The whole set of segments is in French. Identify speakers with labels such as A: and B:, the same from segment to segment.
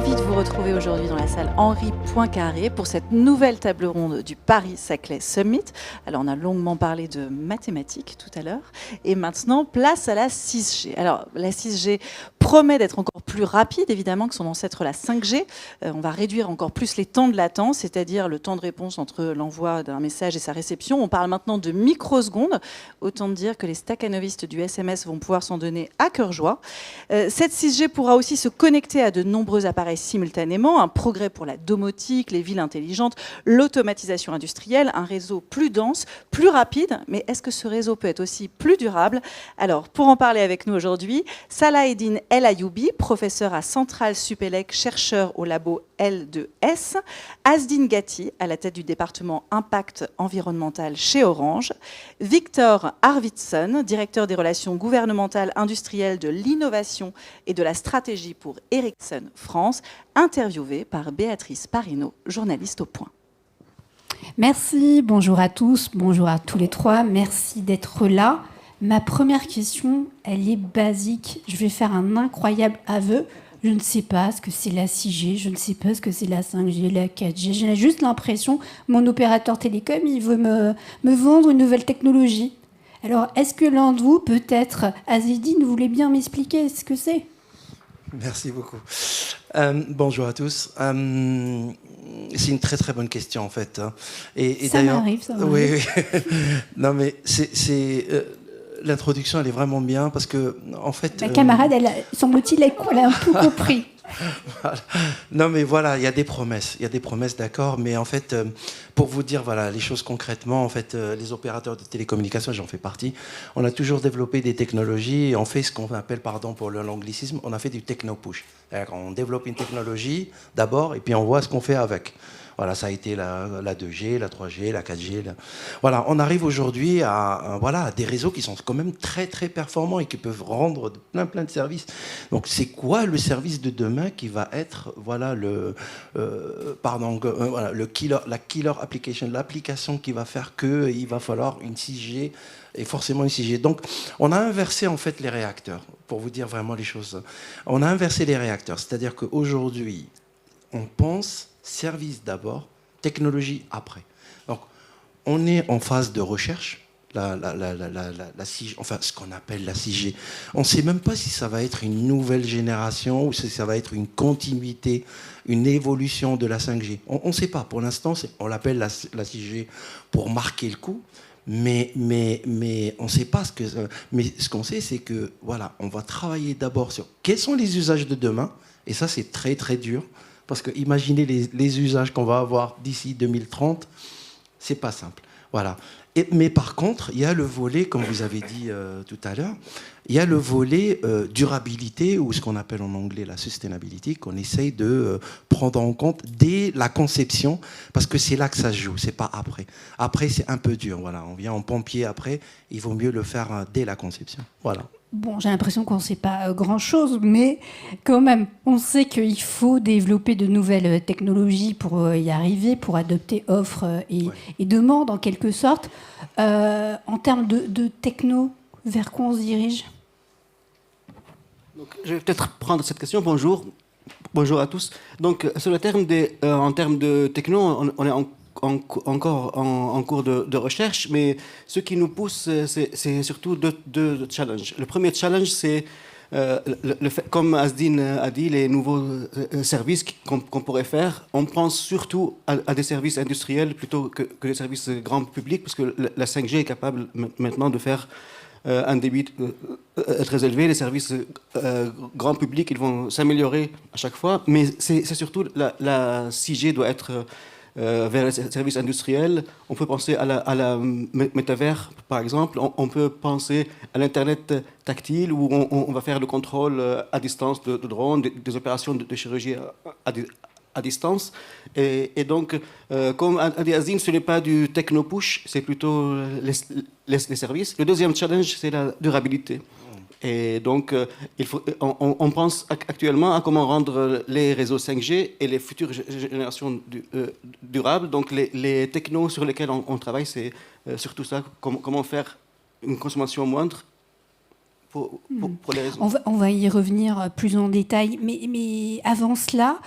A: ravie de vous retrouver aujourd'hui dans la salle Henri Poincaré pour cette nouvelle table ronde du Paris-Saclay Summit. Alors, on a longuement parlé de mathématiques tout à l'heure. Et maintenant, place à la 6G. Alors, la 6G promet d'être encore plus rapide, évidemment, que son ancêtre, la 5G. On va réduire encore plus les temps de latence, c'est-à-dire le temps de réponse entre l'envoi d'un message et sa réception. On parle maintenant de microsecondes. Autant dire que les staccanovistes du SMS vont pouvoir s'en donner à cœur joie. Cette 6G pourra aussi se connecter à de nombreux appareils simultanément. Un progrès pour la domotique, les villes intelligentes, l'automatisation industrielle, un réseau plus dense, plus rapide. Mais est-ce que ce réseau peut être aussi plus durable? Alors, pour en parler avec nous aujourd'hui, Salaheddine El Ayoubi, professeur à Centrale Supélec, chercheur au labo L2S, Asdine Gatti, à la tête du département Impact environnemental chez Orange, Victor Arvidsson, directeur des relations gouvernementales industrielles de l'innovation et de la stratégie pour Ericsson France, interviewé par Béatrice Parino, journaliste au Point.
B: Merci, bonjour à tous, bonjour à tous les trois, merci d'être là. Ma première question, elle est basique. Je vais faire un incroyable aveu. Je ne sais pas ce que c'est la 6G, je ne sais pas ce que c'est la 5G, la 4G. J'ai juste l'impression que mon opérateur télécom, il veut me vendre une nouvelle technologie. Alors, est-ce que l'un de vous, peut-être Azedine, voulait bien m'expliquer ce que c'est?
C: Merci beaucoup. Bonjour à tous. C'est une très très bonne question en fait. Et
B: ça m'arrive, ça m'arrive.
C: Oui, oui. Non mais l'introduction elle est vraiment bien parce que en fait.
B: Ma camarade, semble-t-il, elle a un peu compris.
C: Voilà. Non mais voilà, il y a des promesses, d'accord, mais en fait, pour vous dire voilà les choses concrètement, en fait, les opérateurs de télécommunications, j'en fais partie, on a toujours développé des technologies et on fait ce qu'on appelle, pardon pour l'anglicisme, on a fait du techno-push. On développe une technologie d'abord et puis on voit ce qu'on fait avec. Voilà, ça a été la 2G, la 3G, la 4G. Voilà, on arrive aujourd'hui à des réseaux qui sont quand même très très performants et qui peuvent rendre plein de services. Donc c'est quoi le service de demain qui va être la killer application, l'application qui va faire qu'il va falloir une 6G et forcément une 6G. Donc on a inversé en fait les réacteurs, pour vous dire vraiment les choses. On a inversé les réacteurs, c'est-à-dire qu'aujourd'hui on pense service d'abord, technologie après. Donc, on est en phase de recherche, la 6G, enfin ce qu'on appelle la 6G. On ne sait même pas si ça va être une nouvelle génération ou si ça va être une continuité, une évolution de la 5G. On ne sait pas. Pour l'instant, on l'appelle la 6G pour marquer le coup. Mais on ne sait pas ce que. Mais ce qu'on sait, c'est que voilà, on va travailler d'abord sur quels sont les usages de demain. Et ça, c'est très très dur. Parce que imaginez les usages qu'on va avoir d'ici 2030, c'est pas simple. Voilà. Mais par contre, il y a le volet, comme vous avez dit tout à l'heure, il y a le volet durabilité, ou ce qu'on appelle en anglais la sustainability, qu'on essaye de prendre en compte dès la conception, parce que c'est là que ça se joue, c'est pas après. Après, c'est un peu dur. Voilà. On vient en pompier après, il vaut mieux le faire dès la conception. Voilà.
B: Bon, j'ai l'impression qu'on ne sait pas grand-chose, mais quand même, on sait qu'il faut développer de nouvelles technologies pour y arriver, pour adopter offres et demandes en quelque sorte. En termes de techno, vers quoi on se dirige?
D: Donc, je vais peut-être prendre cette question. Bonjour à tous. Donc, sur le terme en termes de techno, on est encore en cours de recherche, mais ce qui nous pousse, c'est surtout deux challenges. Le premier challenge, c'est, comme Asdine a dit, les nouveaux services qu'on pourrait faire. On pense surtout à des services industriels plutôt que des services grand public, parce que la 5G est capable maintenant de faire un débit très élevé. Les services grand public, ils vont s'améliorer à chaque fois, mais c'est surtout la 6G doit être vers les services industriels. On peut penser à la métavers, par exemple. On peut penser à l'Internet tactile, où on va faire le contrôle à distance de drones, des opérations de chirurgie à distance. Et donc, comme a dit Azim, ce n'est pas du techno-push, c'est plutôt les services. Le deuxième challenge, c'est la durabilité. Et donc, on pense actuellement à comment rendre les réseaux 5G et les futures générations durables. Donc, les technos sur lesquels on travaille, c'est surtout ça, comment faire une consommation moindre pour les raisons.
B: On va y revenir plus en détail, mais avant cela,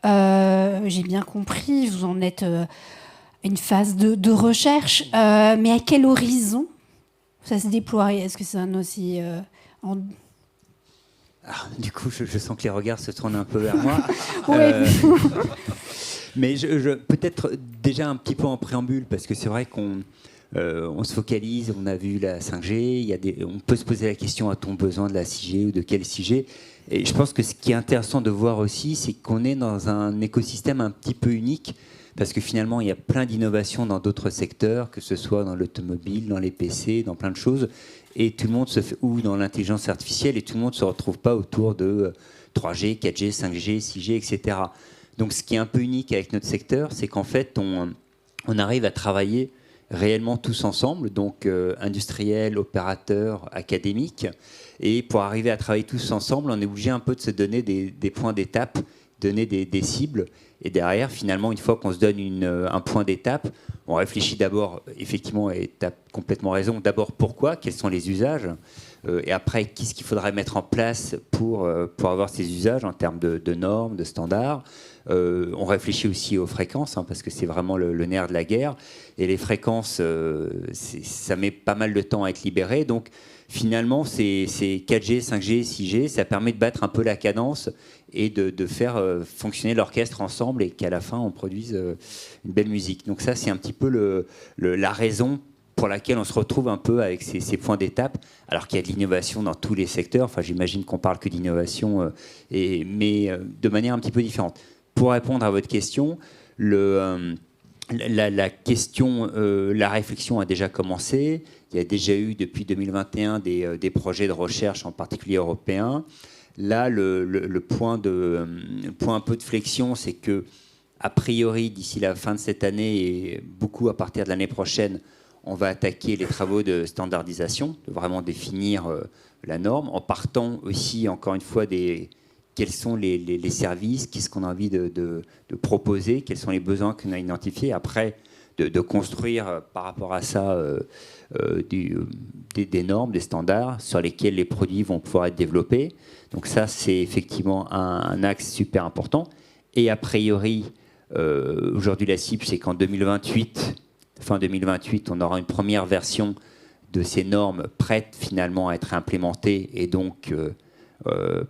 B: j'ai bien compris, vous en êtes à une phase de recherche, mais à quel horizon ça se déploie? Est-ce que c'est un aussi...
E: Du coup, je sens que les regards se tournent un peu vers moi.
B: Ouais.
E: Mais peut-être déjà un petit peu en préambule, parce que c'est vrai qu'on se focalise, on a vu la 5G, on peut se poser la question, a-t-on besoin de la 6G ou de quelle 6G? Et je pense que ce qui est intéressant de voir aussi, c'est qu'on est dans un écosystème un petit peu unique, parce que finalement, il y a plein d'innovations dans d'autres secteurs, que ce soit dans l'automobile, dans les PC, dans plein de choses, et tout le monde ou dans l'intelligence artificielle, et tout le monde ne se retrouve pas autour de 3G, 4G, 5G, 6G, etc. Donc ce qui est un peu unique avec notre secteur, c'est qu'en fait, on arrive à travailler réellement tous ensemble, donc industriels, opérateurs, académiques, et pour arriver à travailler tous ensemble, on est obligé un peu de se donner des points d'étape, donner des cibles, et derrière, finalement, une fois qu'on se donne un point d'étape, on réfléchit d'abord, effectivement, et tu as complètement raison, d'abord pourquoi, quels sont les usages, et après, qu'est-ce qu'il faudrait mettre en place pour avoir ces usages en termes de normes, de standards. On réfléchit aussi aux fréquences, parce que c'est vraiment le nerf de la guerre. Et les fréquences, ça met pas mal de temps à être libéré. Donc, finalement, c'est 4G, 5G, 6G, ça permet de battre un peu la cadence et de faire fonctionner l'orchestre ensemble et qu'à la fin, on produise une belle musique. Donc ça, c'est un petit peu la raison pour laquelle on se retrouve un peu avec ces points d'étape, alors qu'il y a de l'innovation dans tous les secteurs. Enfin, j'imagine qu'on parle que d'innovation, mais de manière un petit peu différente. Pour répondre à votre question, la réflexion a déjà commencé. Il y a déjà eu depuis 2021 des projets de recherche, en particulier européens. Là, le point un peu de flexion, c'est que, a priori, d'ici la fin de cette année et beaucoup à partir de l'année prochaine, on va attaquer les travaux de standardisation, de vraiment définir la norme, en partant aussi, encore une fois, quels sont les services, qu'est-ce qu'on a envie de proposer, quels sont les besoins qu'on a identifiés. Après, de construire par rapport à ça des normes, des standards sur lesquels les produits vont pouvoir être développés. Donc ça, c'est effectivement un axe super important. Et a priori, aujourd'hui, la cible, c'est qu'en 2028, fin 2028, on aura une première version de ces normes prêtes finalement à être implémentées et donc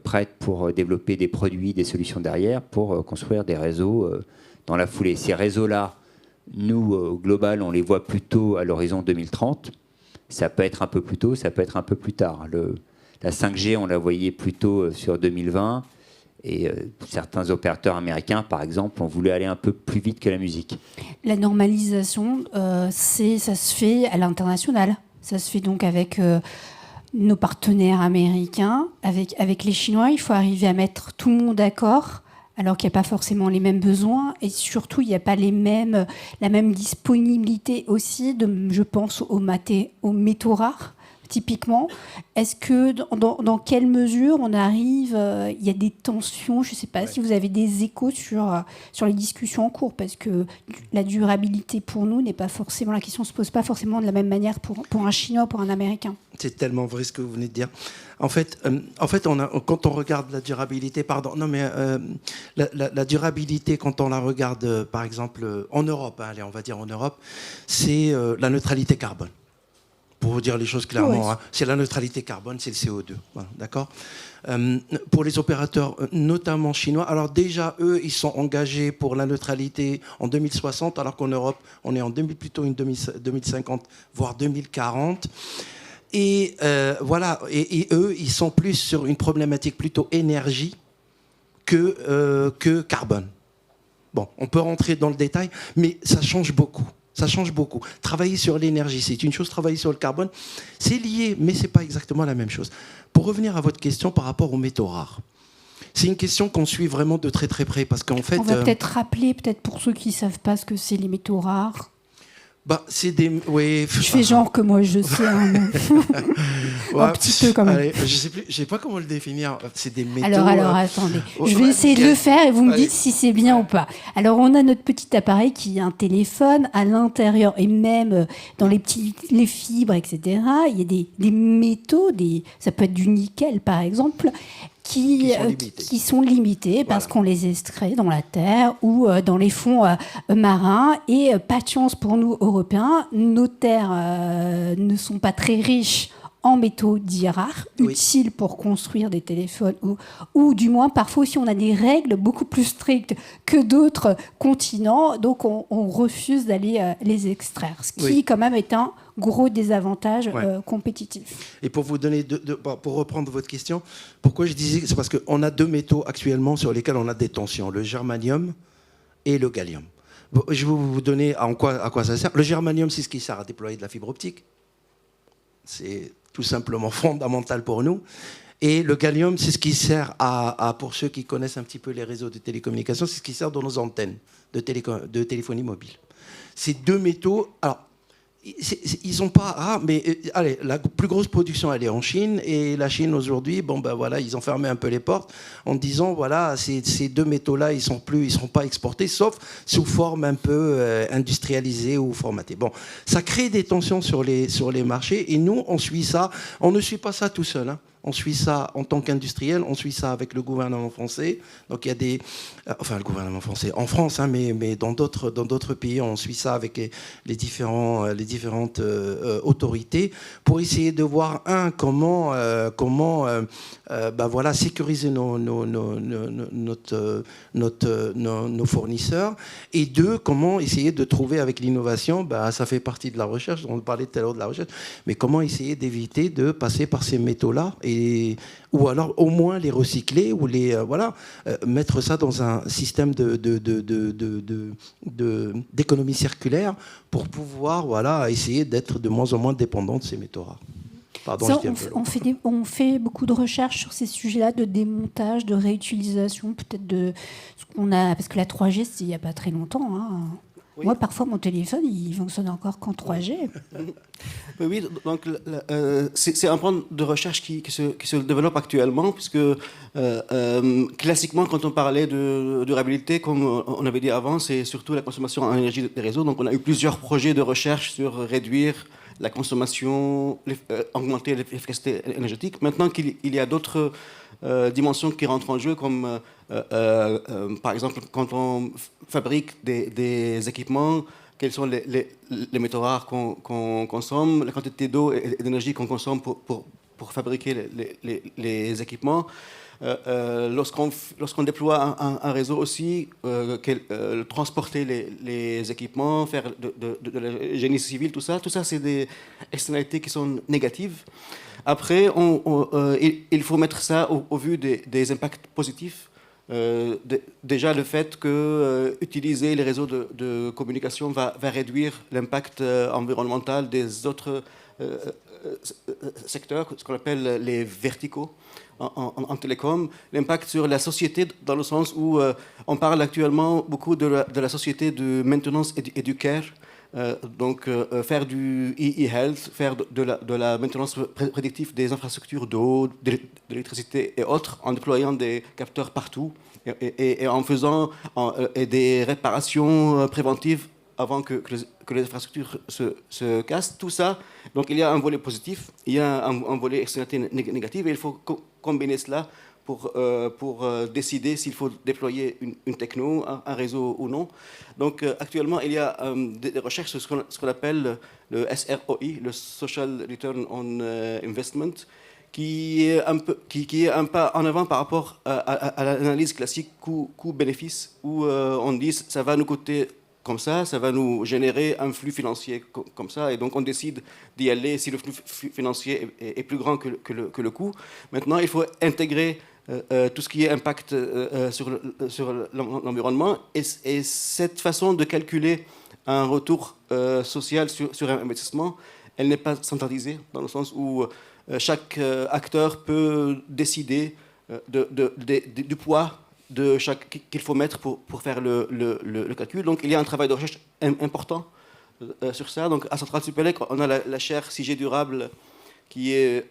E: prêtes pour développer des produits, des solutions derrière, pour construire des réseaux dans la foulée. Ces réseaux-là, nous, au global, on les voit plutôt à l'horizon 2030. Ça peut être un peu plus tôt, ça peut être un peu plus tard. La 5G, on la voyait plutôt sur 2020. Et certains opérateurs américains, par exemple, ont voulu aller un peu plus vite que la musique.
B: La normalisation, ça se fait à l'international. Ça se fait donc avec nos partenaires américains, avec les Chinois. Il faut arriver à mettre tout le monde d'accord, alors qu'il n'y a pas forcément les mêmes besoins. Et surtout, il n'y a pas la même disponibilité aussi, je pense, aux métaux rares. Typiquement, est-ce que dans quelle mesure on arrive, il y a des tensions, je ne sais pas si vous avez des échos sur les discussions en cours, parce que la durabilité pour nous n'est pas forcément, la question ne se pose pas forcément de la même manière pour un Chinois ou pour un Américain.
C: C'est tellement vrai ce que vous venez de dire. En fait, quand on regarde la durabilité, la durabilité, quand on la regarde, par exemple, en Europe, allez, on va dire en Europe, c'est la neutralité carbone. Pour vous dire les choses clairement, c'est la neutralité carbone, c'est le CO2. Voilà, d'accord. Pour les opérateurs, notamment chinois, alors déjà, eux, ils sont engagés pour la neutralité en 2060, alors qu'en Europe, on est plutôt en 2050, voire 2040. Et voilà, et eux, ils sont plus sur une problématique plutôt énergie que carbone. Bon, on peut rentrer dans le détail, mais ça change beaucoup. Ça change beaucoup. Travailler sur l'énergie, c'est une chose. Travailler sur le carbone, c'est lié, mais ce n'est pas exactement la même chose. Pour revenir à votre question par rapport aux métaux rares, c'est une question qu'on suit vraiment de très très près. Parce qu'en fait,
B: on va peut-être rappeler, pour ceux qui ne savent pas ce que c'est les métaux rares.
C: C'est des... Oui.
B: Je fais genre que moi je sais. Un petit peu quand même.
C: Allez, je sais pas comment le définir. C'est des métaux...
B: Alors attendez. Je vais essayer de le faire et vous me dites si c'est bien ou pas. Alors, on a notre petit appareil qui est un téléphone à l'intérieur et même dans les fibres, etc. Il y a des métaux, ça peut être du nickel par exemple, qui sont limités parce qu'on les extrait dans la terre ou dans les fonds marins. Et pas de chance pour nous, Européens, nos terres ne sont pas très riches en métaux dits rares, utiles pour construire des téléphones, ou du moins, parfois aussi, on a des règles beaucoup plus strictes que d'autres continents, donc on refuse d'aller les extraire, ce qui, quand même, est un gros désavantage compétitif.
C: Et pour vous donner, pour reprendre votre question, pourquoi je disais, c'est parce qu'on a 2 métaux actuellement sur lesquels on a des tensions, le germanium et le gallium. Bon, je vais vous donner à quoi ça sert. Le germanium, c'est ce qui sert à déployer de la fibre optique. C'est tout simplement fondamental pour nous. Et le gallium, c'est ce qui sert pour ceux qui connaissent un petit peu les réseaux de télécommunications, c'est ce qui sert dans nos antennes de téléphonie mobile. Ces 2 métaux, alors, ils sont pas rares, mais allez, la plus grosse production, elle est en Chine. Et la Chine, aujourd'hui, ils ont fermé un peu les portes en disant, voilà, ces 2 métaux-là, ils seront pas exportés, sauf sous forme un peu industrialisée ou formatée. Bon, ça crée des tensions sur les marchés. Et nous, on suit ça. On ne suit pas ça tout seul, hein. On suit ça en tant qu'industriel, on suit ça avec le gouvernement français. Donc il y a le gouvernement français en France, hein, mais dans d'autres pays, on suit ça avec les différentes autorités pour essayer de voir comment sécuriser nos fournisseurs, et 2, comment essayer de trouver avec l'innovation, ça fait partie de la recherche, on parlait tout à l'heure de la recherche, mais comment essayer d'éviter de passer par ces métaux-là, ou alors au moins les recycler, ou mettre ça dans un système d'économie circulaire pour pouvoir essayer d'être de moins en moins dépendant de ces métaux rares. Pardon,
B: on fait beaucoup de recherches sur ces sujets-là, de démontage, de réutilisation, peut-être de ce qu'on a, parce que la 3G, c'est il n'y a pas très longtemps, hein. Oui. Moi, parfois, mon téléphone, il fonctionne encore qu'en 3G.
D: Oui, donc c'est un point de recherche qui se développe actuellement, puisque classiquement, quand on parlait de durabilité, comme on avait dit avant, c'est surtout la consommation en énergie des réseaux. Donc, on a eu plusieurs projets de recherche sur réduire la consommation, augmenter l'efficacité énergétique. Maintenant qu'il y a d'autres dimensions qui rentrent en jeu, comme par exemple quand on fabrique des équipements, quels sont les métaux rares qu'on consomme, la quantité d'eau et d'énergie qu'on consomme pour fabriquer les équipements. Lorsqu'on déploie un réseau aussi, transporter les équipements, faire de la génie civil, tout ça c'est des externalités qui sont négatives. Après, il faut mettre ça au vu des impacts positifs. Déjà, le fait que utiliser les réseaux de communication va réduire l'impact environnemental des autres secteurs, ce qu'on appelle les verticaux en télécom, l'impact sur la société, dans le sens où on parle actuellement beaucoup de la société de maintenance et du care. Donc faire du e-health, faire de la maintenance prédictive des infrastructures d'eau, d'électricité et autres, en déployant des capteurs partout et en faisant des réparations préventives avant que les infrastructures se cassent. Tout ça, donc il y a un volet positif, il y a un volet externalité négative, et il faut combiner cela pour décider s'il faut déployer une techno, un réseau ou non. Donc actuellement, il y a des recherches sur ce qu'on appelle le SROI, le Social Return on Investment, qui est un pas en avant par rapport à l'analyse classique coût-bénéfice, où on dit ça va nous coûter comme ça va nous générer un flux financier comme ça, et donc on décide d'y aller si le flux financier est plus grand que le coût. Maintenant, il faut intégrer tout ce qui est impact sur l'environnement, et cette façon de calculer un retour social sur un investissement, elle n'est pas centralisée, dans le sens où chaque acteur peut décider du poids qu'il faut mettre pour faire le calcul. Donc il y a un travail de recherche important sur ça. Donc, à Centrale Supélec, on a la chaire 6G durable qui est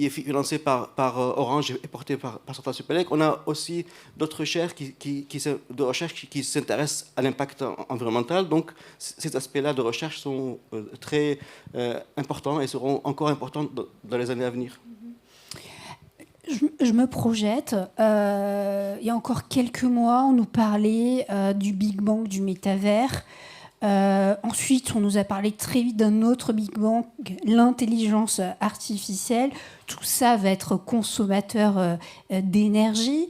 D: financée par Orange et portée par Centrale Supélec. On a aussi d'autres chaires de recherche qui s'intéressent à l'impact environnemental. Donc, ces aspects-là de recherche sont très importants et seront encore importants dans les années à venir.
B: Je me projette. Il y a encore quelques mois, on nous parlait du Big Bang du métavers. Ensuite, on nous a parlé très vite d'un autre Big Bang, l'intelligence artificielle. Tout ça va être consommateur d'énergie.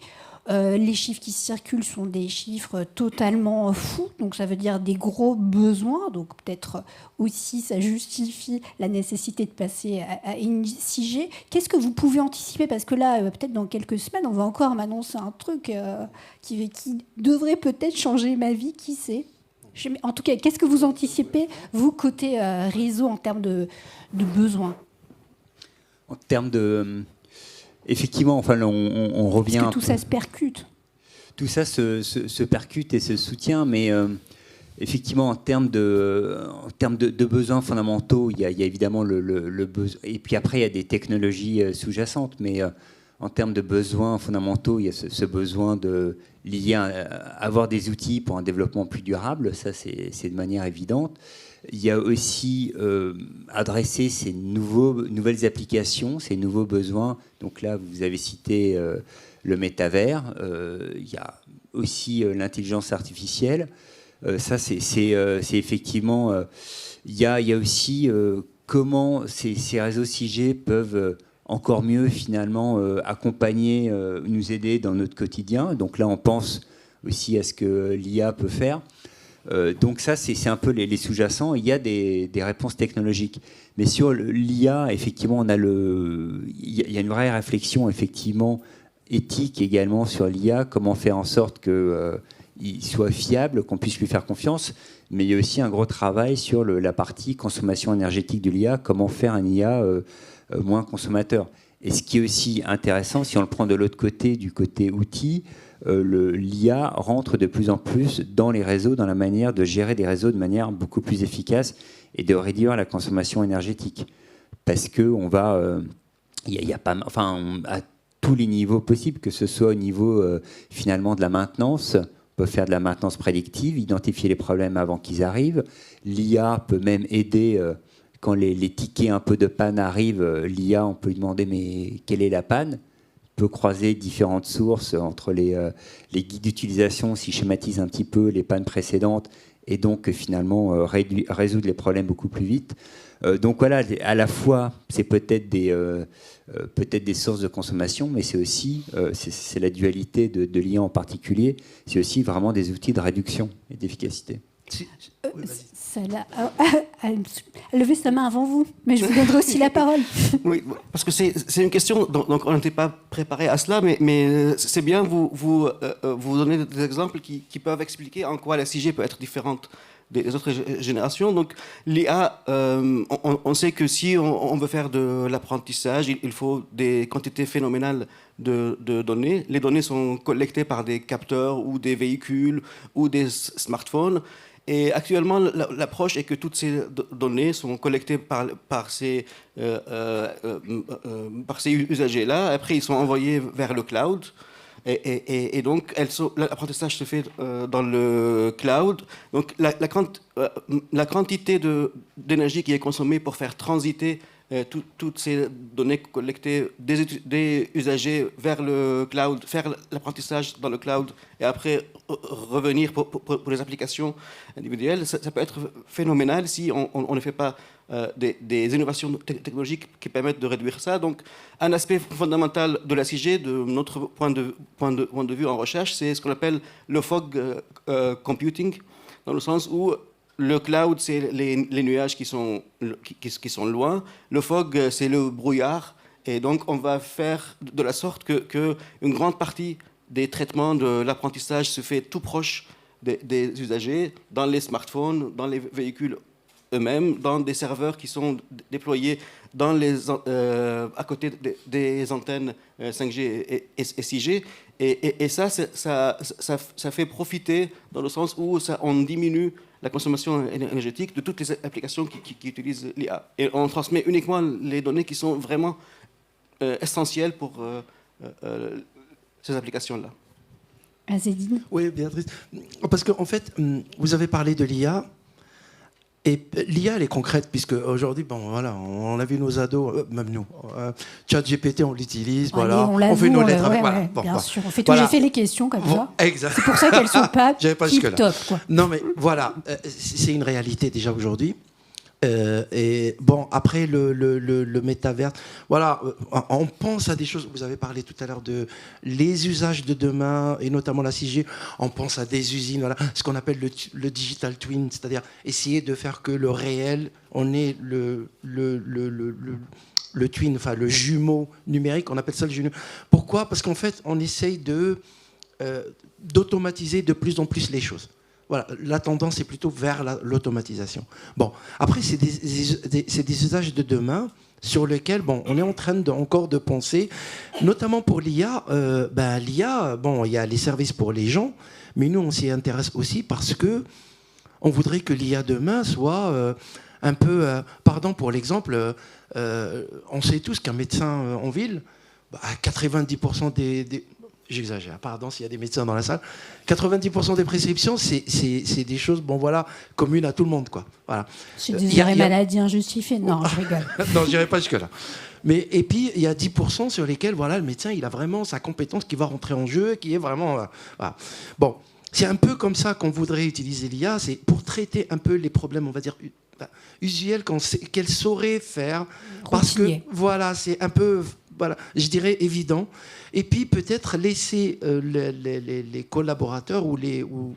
B: Les chiffres qui circulent sont des chiffres totalement fous, donc ça veut dire des gros besoins. Donc peut-être aussi ça justifie la nécessité de passer à une 6G. Qu'est-ce que vous pouvez anticiper? Parce que là, peut-être dans quelques semaines, on va encore m'annoncer un truc qui devrait peut-être changer ma vie, qui sait? En tout cas, qu'est-ce que vous anticipez, vous, côté réseau, en termes de besoins?
E: En termes de... Effectivement, enfin, on revient...
B: Parce que tout ça se percute.
E: Tout ça se percute et se soutient, mais effectivement, en termes de besoins fondamentaux, il y a évidemment le besoin. Et puis après, il y a des technologies sous-jacentes, mais en termes de besoins fondamentaux, il y a ce besoin lié à avoir des outils pour un développement plus durable. Ça, c'est de manière évidente. Il y a aussi adresser ces nouvelles applications, ces nouveaux besoins. Donc là, vous avez cité le métavers. Il y a aussi l'intelligence artificielle. Ça, c'est effectivement... il y a aussi comment ces réseaux 6G peuvent encore mieux, finalement, accompagner, nous aider dans notre quotidien. Donc là, on pense aussi à ce que l'IA peut faire. Donc ça, c'est un peu les sous-jacents. Il y a des réponses technologiques. Mais sur l'IA, effectivement, il y a une vraie réflexion, effectivement, éthique également sur l'IA. Comment faire en sorte qu'il soit fiable, qu'on puisse lui faire confiance. Mais il y a aussi un gros travail sur la partie consommation énergétique de l'IA. Comment faire un IA moins consommateur. Et ce qui est aussi intéressant, si on le prend de l'autre côté, du côté outils, l'IA rentre de plus en plus dans les réseaux, dans la manière de gérer des réseaux de manière beaucoup plus efficace et de réduire la consommation énergétique. Parce qu'on va... y a pas, enfin, à tous les niveaux possibles, que ce soit au niveau finalement de la maintenance, on peut faire de la maintenance prédictive, identifier les problèmes avant qu'ils arrivent. L'IA peut même aider... quand les tickets un peu de panne arrivent, l'IA, on peut lui demander mais quelle est la panne? On peut croiser différentes sources entre les guides d'utilisation, s'ils schématisent un petit peu les pannes précédentes, et donc finalement résoudre les problèmes beaucoup plus vite. Donc voilà, à la fois, c'est peut-être des sources de consommation, mais c'est aussi, c'est la dualité de l'IA en particulier, c'est aussi vraiment des outils de réduction et d'efficacité.
B: Elle a levé sa main avant vous, mais je vous donnerai aussi la parole.
D: Oui, parce que c'est une question, donc on n'était pas préparé à cela, mais c'est bien vous donner des exemples qui peuvent expliquer en quoi la 6G peut être différente des autres générations. Donc l'IA, on sait que si on veut faire de l'apprentissage, il faut des quantités phénoménales de données. Les données sont collectées par des capteurs ou des véhicules ou des smartphones. Et actuellement, l'approche est que toutes ces données sont collectées par ces usagers-là. Après, ils sont envoyés vers le cloud. Et donc, l'apprentissage se fait dans le cloud. Donc, la quantité d'énergie qui est consommée pour faire transiter toutes ces données collectées des usagers vers le cloud, faire l'apprentissage dans le cloud et après revenir pour les applications individuelles, ça peut être phénoménal si on ne fait pas des innovations technologiques qui permettent de réduire ça. Donc, un aspect fondamental de la 6G, de notre point de vue en recherche, c'est ce qu'on appelle le fog computing, dans le sens où le cloud, c'est les nuages qui sont loin. Le fog, c'est le brouillard. Et donc, on va faire de la sorte que une grande partie des traitements de l'apprentissage se fait tout proche des usagers, dans les smartphones, dans les véhicules eux-mêmes dans des serveurs qui sont déployés à côté des antennes 5G et 6G. Et ça fait profiter dans le sens où on diminue la consommation énergétique de toutes les applications qui utilisent l'IA. Et on transmet uniquement les données qui sont vraiment essentielles pour ces applications-là.
B: Azedine.
C: Oui, Béatrice. Parce qu'en fait, vous avez parlé de l'IA. Et l'IA, elle est concrète, puisque aujourd'hui, bon, voilà, on a vu nos ados, même nous, ChatGPT, on l'utilise, voilà, on fait nos lettres avec. Voilà, bon,
B: bien sûr, on fait
C: voilà.
B: J'ai fait les questions comme ça.
C: Exact.
B: C'est pour ça qu'elles sont pas
C: tip-top.
B: Quoi.
C: Non, mais voilà, c'est une réalité déjà aujourd'hui. Et bon, après le métavers, voilà, on pense à des choses. Vous avez parlé tout à l'heure de les usages de demain et notamment la 6G. On pense à des usines, voilà, ce qu'on appelle le digital twin, c'est-à-dire essayer de faire que le réel, on ait le twin, enfin le jumeau numérique. On appelle ça le jumeau. Pourquoi ? Parce qu'en fait, on essaye d'automatiser de plus en plus les choses. Voilà, la tendance est plutôt vers l'automatisation. Bon, après, c'est des usages de demain sur lesquels on est en train encore de penser, notamment pour l'IA. L'IA, bon, il y a les services pour les gens, mais nous, on s'y intéresse aussi parce que on voudrait que l'IA demain soit un peu... pardon pour l'exemple, on sait tous qu'un médecin en ville, 90% j'exagère, pardon s'il y a des médecins dans la salle. 90% des prescriptions, c'est des choses, communes à tout le monde, quoi. Voilà.
B: C'est des arrêts maladie injustifiés. Non, je rigole.
C: Non, je n'irai pas jusque-là. Et puis, il y a 10% sur lesquels, le médecin, il a vraiment sa compétence qui va rentrer en jeu, qui est vraiment... voilà. Bon, c'est un peu comme ça qu'on voudrait utiliser l'IA, c'est pour traiter un peu les problèmes, on va dire, usuels qu'elle saurait faire. Parce que, c'est un peu... je dirais évident. Et puis peut-être laisser les collaborateurs ou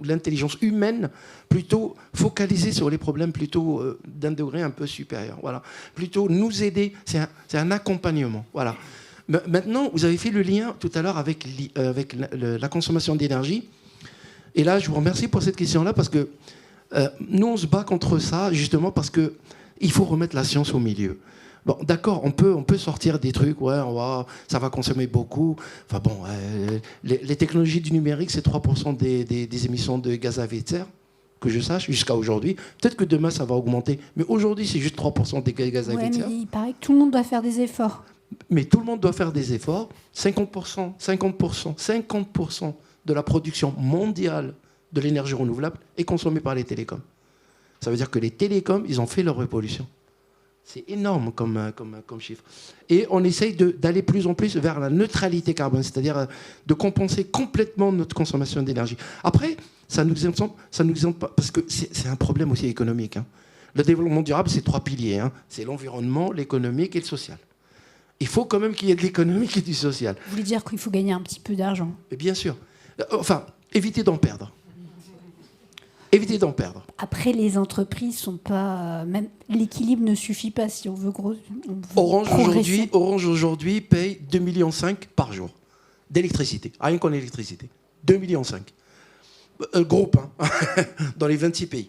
C: l'intelligence humaine plutôt focaliser sur les problèmes plutôt d'un degré un peu supérieur. Voilà. Plutôt nous aider. C'est un accompagnement. Voilà. Maintenant, vous avez fait le lien tout à l'heure avec la consommation d'énergie. Et là, je vous remercie pour cette question-là parce que nous, on se bat contre ça justement parce qu'il faut remettre la science au milieu. Bon, d'accord, on peut sortir des trucs, ça va consommer beaucoup. Enfin bon, les technologies du numérique, c'est 3% des émissions de gaz à effet de serre, que je sache, jusqu'à aujourd'hui. Peut-être que demain, ça va augmenter. Mais aujourd'hui, c'est juste 3% des gaz à effet de serre.
B: Il paraît que tout le monde doit faire des efforts.
C: Mais tout le monde doit faire des efforts. 50% de la production mondiale de l'énergie renouvelable est consommée par les télécoms. Ça veut dire que les télécoms, ils ont fait leur révolution. C'est énorme comme chiffre. Et on essaye d'aller plus en plus vers la neutralité carbone, c'est-à-dire de compenser complètement notre consommation d'énergie. Après, ça nous semble pas, parce que c'est un problème aussi économique. Hein. Le développement durable, c'est 3 piliers. Hein. C'est l'environnement, l'économique et le social. Il faut quand même qu'il y ait de l'économique et du social.
B: Vous voulez dire qu'il faut gagner un petit peu d'argent ?
C: Et bien sûr. Enfin, éviter d'en perdre. Éviter d'en perdre.
B: Après, les entreprises sont pas... même l'équilibre ne suffit pas si on veut
C: Orange aujourd'hui paye 2,5 millions par jour d'électricité. Rien qu'en électricité. 2,5 millions. Groupe, hein, dans les 26 pays.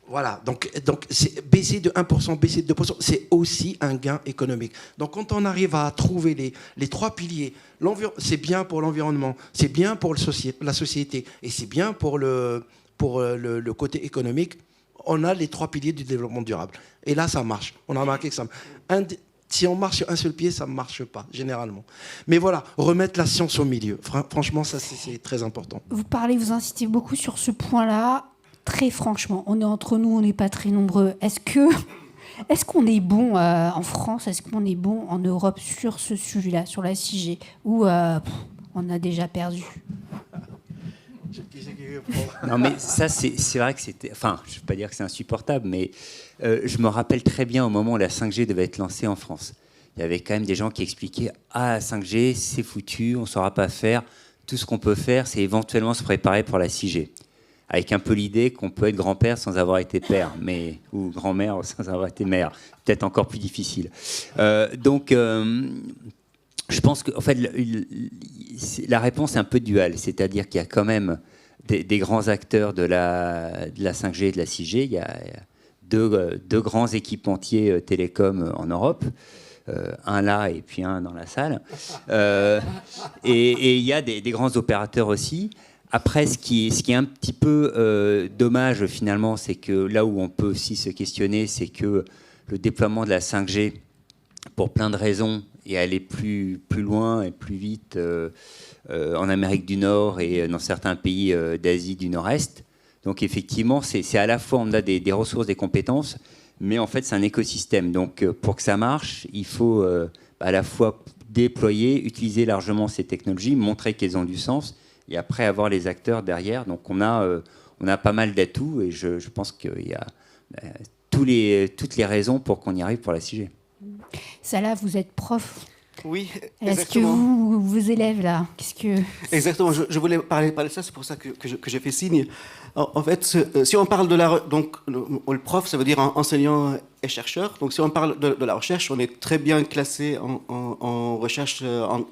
C: Voilà, donc c'est baisser de 1%, baisser de 2%, c'est aussi un gain économique. Donc quand on arrive à trouver les 3 piliers, c'est bien pour l'environnement, c'est bien pour la société et c'est bien pour le côté économique, on a les 3 piliers du développement durable. Et là, ça marche. On a remarqué que ça marche. Si on marche sur un seul pied, ça ne marche pas, généralement. Mais voilà, remettre la science au milieu. Franchement, ça, c'est très important.
B: Vous insistez beaucoup sur ce point-là. Très franchement, on est entre nous, on n'est pas très nombreux. Est-ce qu'on est bon en France, est-ce qu'on est bon en Europe sur ce sujet-là, sur la 6G, ou on a déjà perdu ?
E: Non, mais ça, c'est vrai que c'était... Enfin, je ne veux pas dire que c'est insupportable, mais je me rappelle très bien au moment où la 5G devait être lancée en France. Il y avait quand même des gens qui expliquaient « Ah, la 5G, c'est foutu, on ne saura pas faire. Tout ce qu'on peut faire, c'est éventuellement se préparer pour la 6G. » Avec un peu l'idée qu'on peut être grand-père sans avoir été père, ou grand-mère sans avoir été mère. Peut-être encore plus difficile. Donc, je pense que en fait, la réponse est un peu duale. C'est-à-dire qu'il y a quand même des grands acteurs de la 5G et de la 6G. Il y a deux grands équipementiers télécoms en Europe. Un là et puis un dans la salle. Et il y a des grands opérateurs aussi. Après, ce qui est un petit peu dommage finalement, c'est que là où on peut aussi se questionner, c'est que le déploiement de la 5G, pour plein de raisons, est allé plus loin et plus vite en Amérique du Nord et dans certains pays d'Asie du Nord-Est. Donc effectivement, c'est à la fois on a des ressources, des compétences, mais en fait c'est un écosystème. Donc pour que ça marche, il faut à la fois déployer, utiliser largement ces technologies, montrer qu'elles ont du sens, et après avoir les acteurs derrière. Donc on a pas mal d'atouts, et je pense qu'il y a toutes les raisons pour qu'on y arrive pour la 6G.
B: Salah, vous êtes prof.
D: Oui,
B: Est-ce que
D: exactement.
B: vos élèves, là, qu'est-ce que...
D: Exactement, je voulais parler de ça, c'est pour ça que j'ai fait signe. En fait, si on parle de donc le prof, ça veut dire enseignant et chercheur. Donc si on parle de la recherche, on est très bien classé en recherche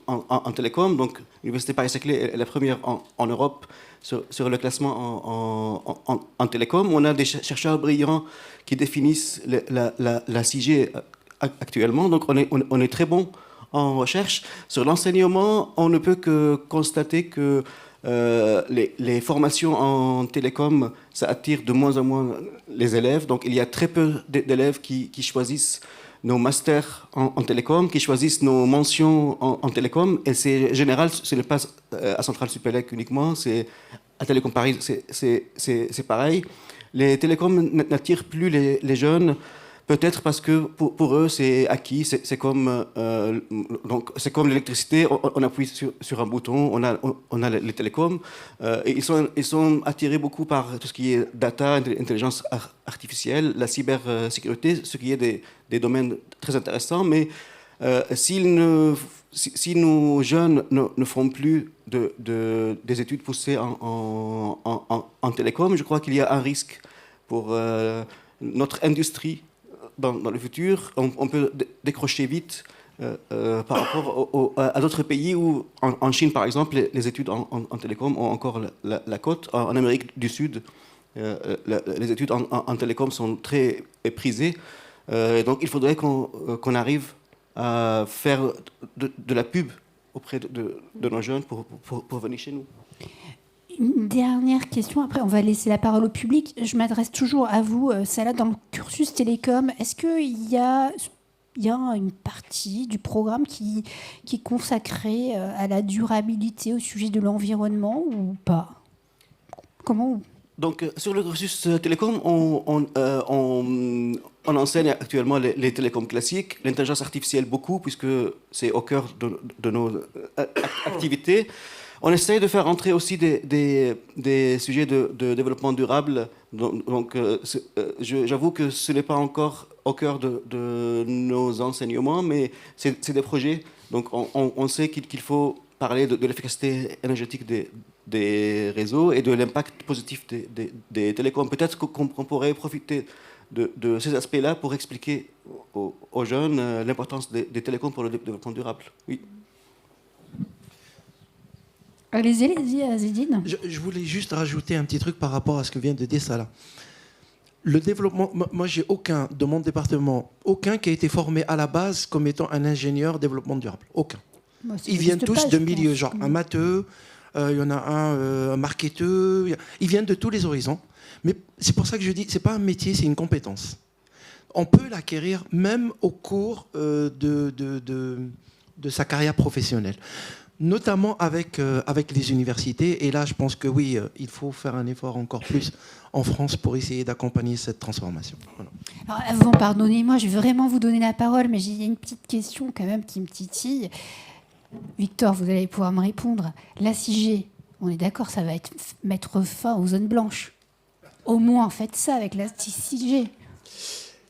D: en télécom. Donc l'Université Paris-Saclay est la première en Europe sur le classement en télécom. On a des chercheurs brillants qui définissent la 6G actuellement. Donc on est très bon en recherche. Sur l'enseignement, on ne peut que constater que les formations en télécom, ça attire de moins en moins les élèves. Donc il y a très peu d'élèves qui choisissent nos masters en télécom, qui choisissent nos mentions en télécom. Et c'est général, ce n'est pas à Centrale Supélec uniquement, c'est à Télécom Paris, c'est pareil. Les télécoms n'attirent plus les jeunes. Peut-être parce que pour eux, c'est acquis, c'est comme l'électricité, on appuie sur un bouton, on a les télécoms, et ils sont attirés beaucoup par tout ce qui est data, intelligence artificielle, la cybersécurité, ce qui est des domaines très intéressants, mais si nos jeunes ne font plus des études poussées en télécom, je crois qu'il y a un risque pour notre industrie. Dans le futur, on peut décrocher vite par rapport à d'autres pays où, en Chine par exemple, les études en télécom ont encore la cote. En Amérique du Sud, les études en télécom sont très prisées. Donc il faudrait qu'on arrive à faire de la pub auprès de nos jeunes pour venir chez nous.
B: Une dernière question, après on va laisser la parole au public. Je m'adresse toujours à vous, Salah, dans le cursus télécom. Est-ce qu'il y a une partie du programme qui est consacrée à la durabilité, au sujet de l'environnement ou pas? Comment?
D: Donc, sur le cursus télécom, on enseigne actuellement les télécoms classiques, l'intelligence artificielle beaucoup, puisque c'est au cœur de nos activités. On essaye de faire entrer aussi des sujets de développement durable. Donc, j'avoue que ce n'est pas encore au cœur de nos enseignements, mais c'est des projets. Donc, on sait qu'il faut parler de l'efficacité énergétique des réseaux et de l'impact positif des télécoms. Peut-être qu'on pourrait profiter de ces aspects-là pour expliquer aux jeunes l'importance des télécoms pour le développement durable. Oui.
B: Allez-y, Azedine.
C: Je voulais juste rajouter un petit truc par rapport à ce que vient de dire Salah. Le développement, moi j'ai aucun de mon département, aucun qui a été formé à la base comme étant un ingénieur développement durable. Aucun. Ils viennent tous de milieux, genre un matheux, il y en a un marketeur, ils viennent de tous les horizons. Mais c'est pour ça que je dis, c'est pas un métier, c'est une compétence. On peut l'acquérir même au cours de sa carrière professionnelle. Notamment avec les universités. Et là, je pense que oui, il faut faire un effort encore plus en France pour essayer d'accompagner cette transformation. Voilà.
B: Alors, avant, pardonnez-moi, je vais vraiment vous donner la parole, mais j'ai une petite question quand même qui me titille. Victor, vous allez pouvoir me répondre. La 6G, on est d'accord, ça va mettre fin aux zones blanches. Au moins, faites ça avec la 6G.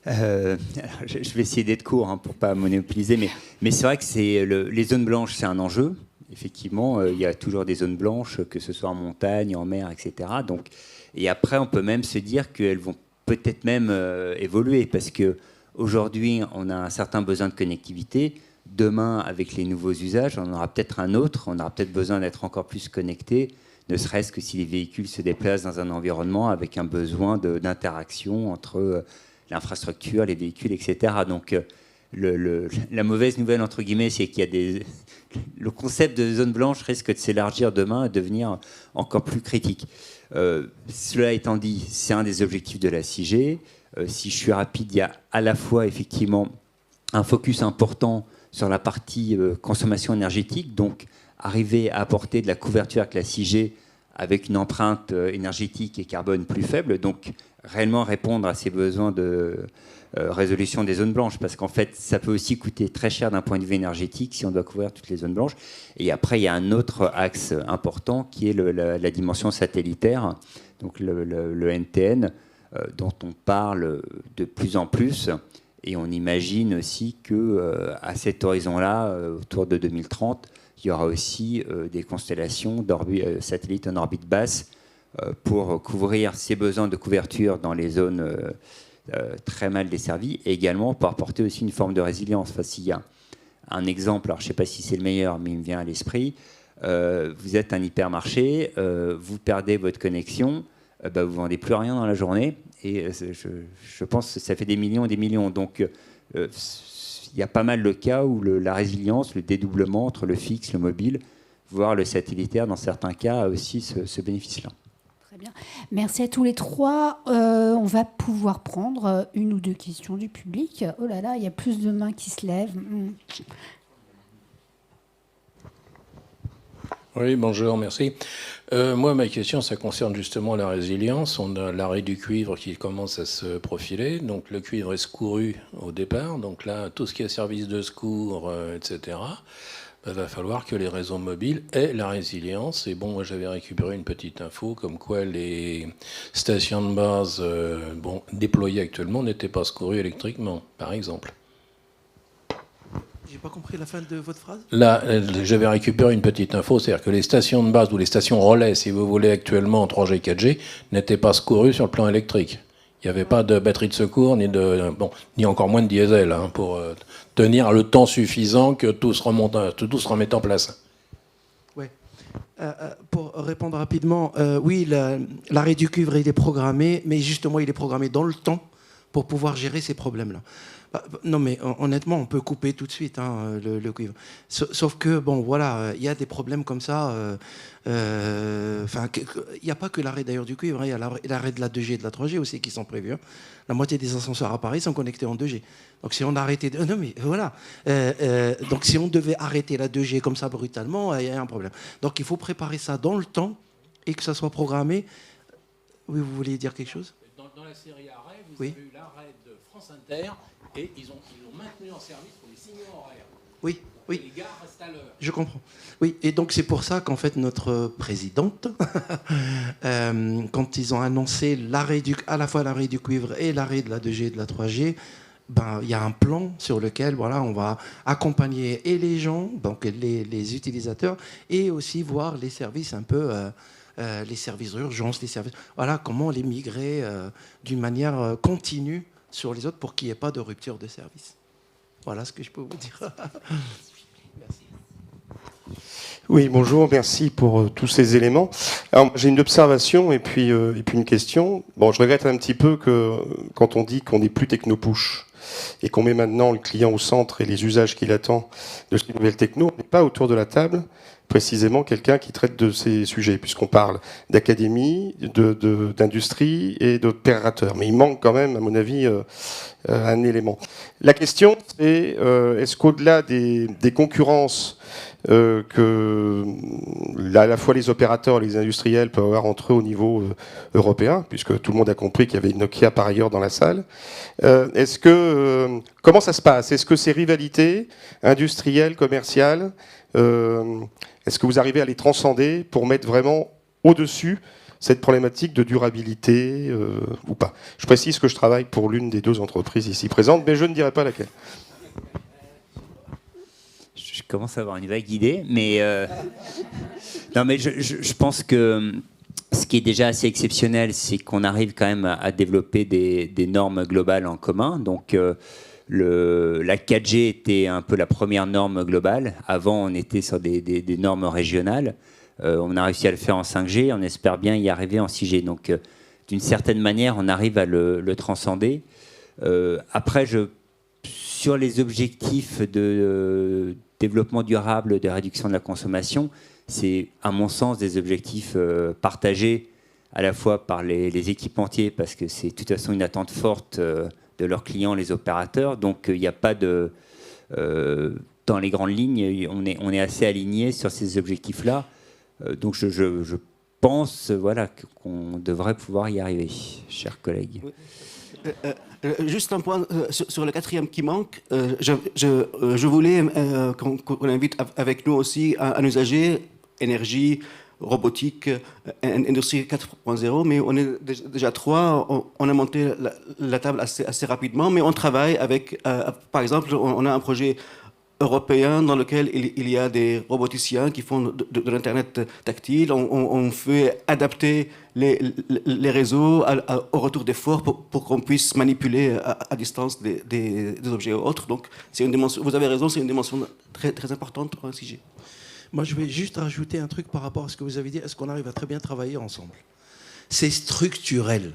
E: Je vais essayer d'être court pour ne pas monopoliser, mais c'est vrai que les zones blanches, c'est un enjeu. Effectivement, il y a toujours des zones blanches, que ce soit en montagne, en mer, etc. Donc, et après, on peut même se dire qu'elles vont peut-être même évoluer, parce qu'aujourd'hui, on a un certain besoin de connectivité. Demain, avec les nouveaux usages, on aura peut-être un autre. On aura peut-être besoin d'être encore plus connecté, ne serait-ce que si les véhicules se déplacent dans un environnement avec un besoin d'interaction entre l'infrastructure, les véhicules, etc. Donc la mauvaise nouvelle, entre guillemets, c'est qu'il y a le concept de zone blanche risque de s'élargir demain et devenir encore plus critique. Cela étant dit, c'est un des objectifs de la 6G. Si je suis rapide, il y a à la fois effectivement un focus important sur la partie consommation énergétique, donc arriver à apporter de la couverture avec la 6G avec une empreinte énergétique et carbone plus faible, donc réellement répondre à ces besoins de résolution des zones blanches, parce qu'en fait, ça peut aussi coûter très cher d'un point de vue énergétique si on doit couvrir toutes les zones blanches. Et après, il y a un autre axe important qui est la dimension satellitaire, donc le NTN, dont on parle de plus en plus. Et on imagine aussi qu'à cet horizon-là, autour de 2030, il y aura aussi des constellations satellites en orbite basse pour couvrir ces besoins de couverture dans les zones très mal desservies, et également pour apporter aussi une forme de résilience. Enfin, s'il y a un exemple, alors je ne sais pas si c'est le meilleur, mais il me vient à l'esprit, vous êtes un hypermarché, vous perdez votre connexion, vous ne vendez plus rien dans la journée, et je pense que ça fait des millions et des millions. Donc il y a pas mal de cas où la résilience, le dédoublement entre le fixe, le mobile, voire le satellitaire, dans certains cas, a aussi ce bénéfice-là.
B: Très bien. Merci à tous les trois. On va pouvoir prendre une ou deux questions du public. Oh là là, il y a plus de mains qui se lèvent.
F: Oui, bonjour, merci. Moi, ma question, ça concerne justement la résilience. On a l'arrêt du cuivre qui commence à se profiler. Donc, le cuivre est secouru au départ. Donc là, tout ce qui est service de secours, etc., va falloir que les réseaux mobiles aient la résilience. Et bon, moi, j'avais récupéré une petite info comme quoi les stations de base déployées actuellement n'étaient pas secourues électriquement, par exemple.
C: J'ai pas compris la fin de votre phrase.
F: Là, j'avais récupéré une petite info, c'est-à-dire que les stations de base ou les stations relais, si vous voulez, actuellement en 3G, 4G, n'étaient pas secourues sur le plan électrique. Il n'y avait pas de batterie de secours, ni encore moins de diesel, pour tenir le temps suffisant que tout se remette en place.
C: Oui. Pour répondre rapidement, oui, l'arrêt du cuivre, il est programmé, mais justement, il est programmé dans le temps pour pouvoir gérer ces problèmes-là. Non, mais honnêtement, on peut couper tout de suite le cuivre. Sauf que, bon, voilà, il y a des problèmes comme ça. Il n'y a pas que l'arrêt d'ailleurs du cuivre, il y a l'arrêt de la 2G et de la 3G aussi qui sont prévus. La moitié des ascenseurs à Paris sont connectés en 2G. Donc si on arrêtait... non, mais voilà. Donc si on devait arrêter la 2G comme ça brutalement, il y a un problème. Donc il faut préparer ça dans le temps et que ça soit programmé. Oui, vous vouliez dire quelque chose ?
F: Dans la série Arrêt, vous avez eu l'arrêt de France Inter. Et ils ont maintenu en service pour les signaux horaires.
C: Oui, oui.
F: Les gares restent à l'heure.
C: Je comprends. Oui, et donc c'est pour ça qu'en fait notre présidente, quand ils ont annoncé à la fois l'arrêt du cuivre et l'arrêt de la 2G et de la 3G, il y a un plan sur lequel on va accompagner et les gens, donc les utilisateurs, et aussi voir les services un peu... les services d'urgence, comment les migrer d'une manière continue sur les autres pour qu'il n'y ait pas de rupture de service. Voilà ce que je peux vous dire. Merci.
G: Oui, bonjour, merci pour tous ces éléments. Alors, j'ai une observation et puis une question. Bon, je regrette un petit peu que quand on dit qu'on n'est plus techno-push et qu'on met maintenant le client au centre et les usages qu'il attend de ces nouvelles techno, on n'est pas autour de la table précisément quelqu'un qui traite de ces sujets, puisqu'on parle d'académie, d'industrie et d'opérateurs. Mais il manque quand même, à mon avis, un élément. La question, c'est est-ce qu'au-delà des concurrences que à la fois les opérateurs et les industriels peuvent avoir entre eux au niveau européen, puisque tout le monde a compris qu'il y avait Nokia par ailleurs dans la salle, comment ça se passe ? Est-ce que ces rivalités industrielles, commerciales, est-ce que vous arrivez à les transcender pour mettre vraiment au-dessus cette problématique de durabilité ou pas ? Je précise que je travaille pour l'une des deux entreprises ici présentes, mais je ne dirai pas laquelle.
E: Je commence à avoir une vague idée, mais non, mais je pense que ce qui est déjà assez exceptionnel, c'est qu'on arrive quand même à développer des normes globales en commun. Donc la 4G était un peu la première norme globale. Avant, on était sur des normes régionales. On a réussi à le faire en 5G. On espère bien y arriver en 6G. Donc, d'une certaine manière, on arrive à le transcender. Après, sur les objectifs de développement durable, de réduction de la consommation, c'est à mon sens des objectifs partagés à la fois par les équipementiers, parce que c'est de toute façon une attente forte de leurs clients, les opérateurs. Donc il n'y a pas de... dans les grandes lignes, on est assez alignés sur ces objectifs-là. Donc je pense qu'on devrait pouvoir y arriver, chers collègues.
D: Juste un point sur le quatrième qui manque. Je voulais qu'on invite avec nous aussi un usager énergie, robotique, industrie 4.0, mais on est déjà 3. On a monté la table assez rapidement, mais on travaille avec, par exemple, on a un projet européen dans lequel il y a des roboticiens qui font de l'Internet tactile. On fait adapter les réseaux au retour d'effort pour qu'on puisse manipuler à distance des objets ou autres. Donc, c'est une dimension, vous avez raison, c'est une dimension très, très importante pour un sujet.
C: Moi, je vais juste rajouter un truc par rapport à ce que vous avez dit. Est-ce qu'on arrive à très bien travailler ensemble? C'est structurel.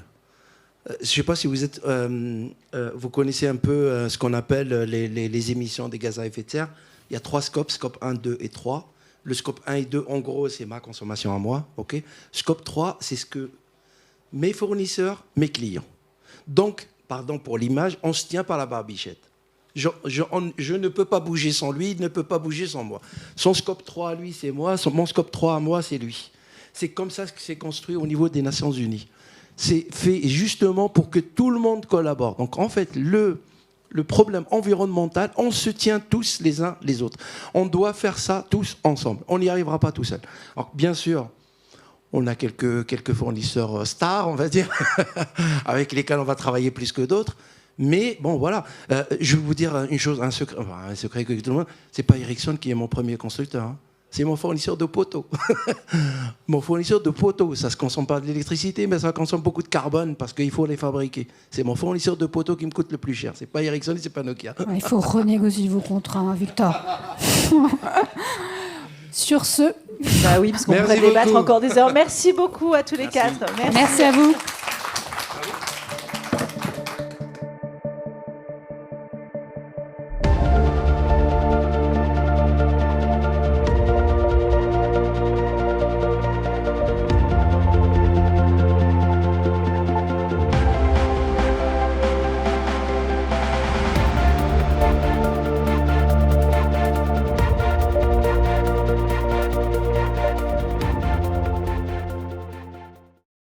C: Je ne sais pas si vous êtes, vous connaissez un peu ce qu'on appelle les émissions des gaz à effet de serre. Il y a 3 scopes, scope 1, 2 et 3. Le scope 1 et 2, en gros, c'est ma consommation à moi. Okay. Scope 3, c'est ce que mes fournisseurs, mes clients. Donc, pardon pour l'image, on se tient par la barbichette. Je ne peux pas bouger sans lui, il ne peut pas bouger sans moi. Son scope 3 à lui, c'est moi. Mon scope 3 à moi, c'est lui. C'est comme ça que c'est construit au niveau des Nations Unies. C'est fait justement pour que tout le monde collabore. Donc en fait, le problème environnemental, on se tient tous les uns les autres. On doit faire ça tous ensemble. On n'y arrivera pas tout seul. Alors bien sûr, on a quelques fournisseurs stars, on va dire, avec lesquels on va travailler plus que d'autres. Mais bon, voilà. Je vais vous dire une chose, un secret que tout le monde. C'est pas Ericsson qui est mon premier constructeur. Hein. C'est mon fournisseur de poteaux. Mon fournisseur de poteaux, ça ne se consomme pas de l'électricité, mais ça consomme beaucoup de carbone parce qu'il faut les fabriquer. C'est mon fournisseur de poteaux qui me coûte le plus cher. C'est pas Ericsson, c'est pas Nokia.
B: Il faut renégocier vos contrats, hein, Victor. Sur ce...
A: Bah oui, parce qu'on pourrait débattre encore des heures. Merci beaucoup à tous les 4.
B: Merci à vous.